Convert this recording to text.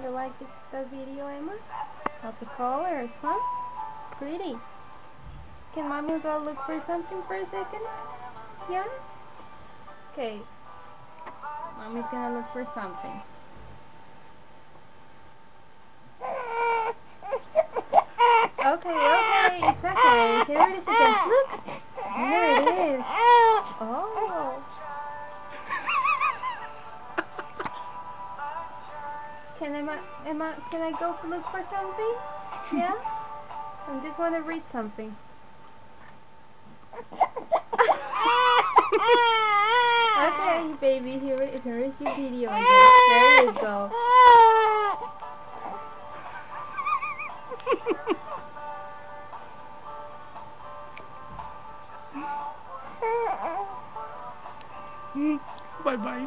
You like the video, Emma? Of the colors, huh? Pretty. Can Mommy go look for something for a second? Yeah? Okay. Mommy's gonna look for something. Okay, it's okay. Here it is again. Look! There it is. Oh. Can Emma, can I go look for something? Yeah? I just want to read something. Okay, baby, here is your video again. There you go. Bye-bye.